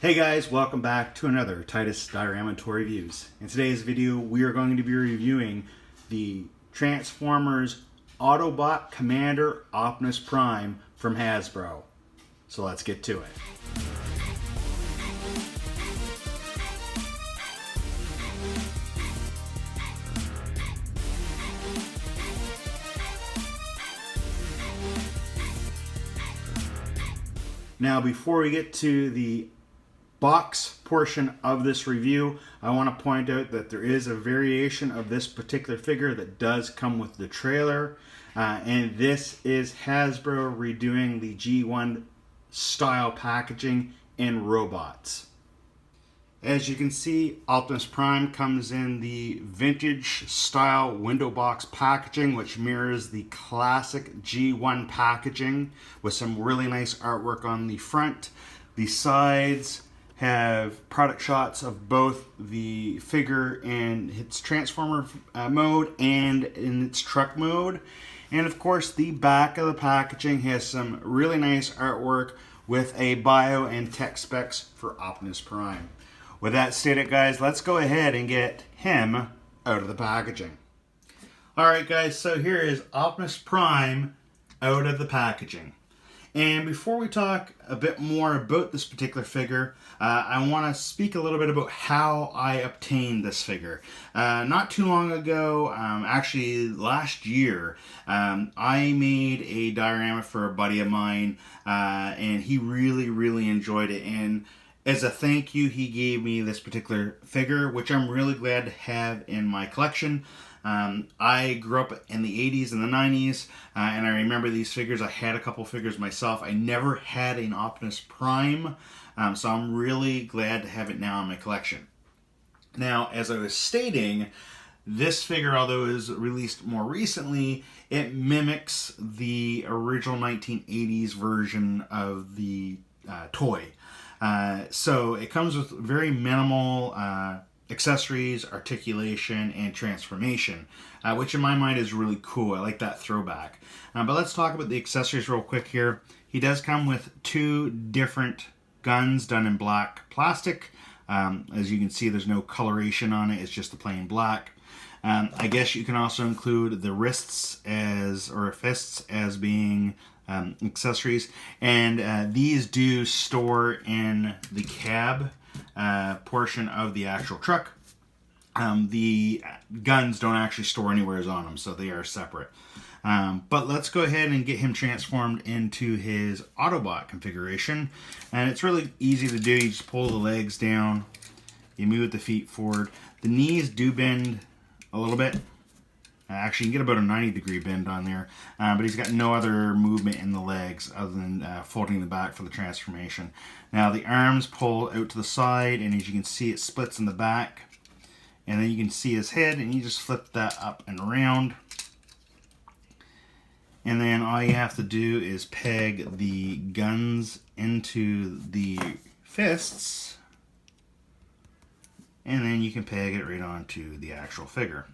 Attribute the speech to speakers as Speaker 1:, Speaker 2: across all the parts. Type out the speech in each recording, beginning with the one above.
Speaker 1: Hey guys, welcome back to another Titus Diorama Toy Reviews. In today's video, we are going to be reviewing the Transformers Autobot Commander Optimus Prime from Hasbro. So let's get to it. Now, before we get to the box portion of this review, I want to point out that there is a variation of this particular figure that does come with the trailer, and this is Hasbro redoing the G1 style packaging in robots. As you can see, Optimus Prime comes in the vintage style window box packaging, which mirrors the classic G1 packaging with some really nice artwork on the front. The sides have product shots of both the figure in its Transformer mode and in its truck mode. And of course, the back of the packaging has some really nice artwork with a bio and tech specs for Optimus Prime. With that stated, guys, let's go ahead and get him out of the packaging. Alright guys, so here is Optimus Prime out of the packaging. And before we talk a bit more about this particular figure, I want to speak a little bit about how I obtained this figure. Not too long ago, actually last year, I made a diorama for a buddy of mine, and he really enjoyed it. And as a thank you, he gave me this particular figure, which I'm really glad to have in my collection. I grew up in the 80s and the 90s, and I remember these figures. I had a couple figures myself. I never had an Optimus Prime, so I'm really glad to have it now in my collection. Now, as I was stating, this figure, although it was released more recently, it mimics the original 1980s version of the toy. So it comes with very minimal accessories, articulation, and transformation, which in my mind is really cool. I like that throwback. But let's talk about the accessories real quick here. He does come with two different guns done in black plastic. As you can see, there's no coloration on it. It's just the plain black. I guess you can also include the wrists or fists as being accessories, and these do store in the cab portion of the actual truck. The guns don't actually store anywhere on them, so they are separate. But let's go ahead and get him transformed into his Autobot configuration, and it's really easy to do. You just pull the legs down, you move the feet forward. The knees do bend a little bit. Actually, you can get about a 90-degree bend on there, but he's got no other movement in the legs other than folding the back for the transformation. Now, the arms pull out to the side, and as you can see, it splits in the back. And then you can see his head, and you just flip that up and around. And then all you have to do is peg the guns into the fists, and then you can peg it right onto the actual figure.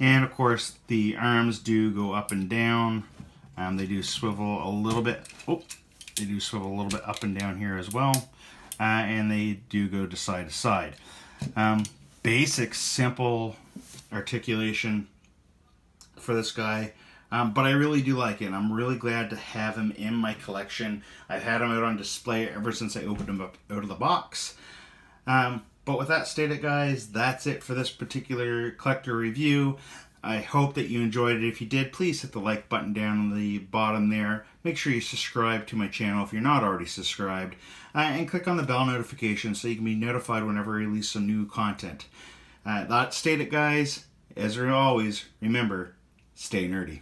Speaker 1: And of course, the arms do go up and down. They do swivel a little bit. They do swivel a little bit up and down here as well. And they do go to side. Basic, simple articulation for this guy. But I really do like it, and I'm really glad to have him in my collection. I've had him out on display ever since I opened him up out of the box. But with that stated, guys, that's it for this particular collector review. I hope that you enjoyed it. If you did, please hit the like button down on the bottom there. Make sure you subscribe to my channel if you're not already subscribed. And click on the bell notification so you can be notified whenever I release some new content. That stated, guys, as always, remember, stay nerdy.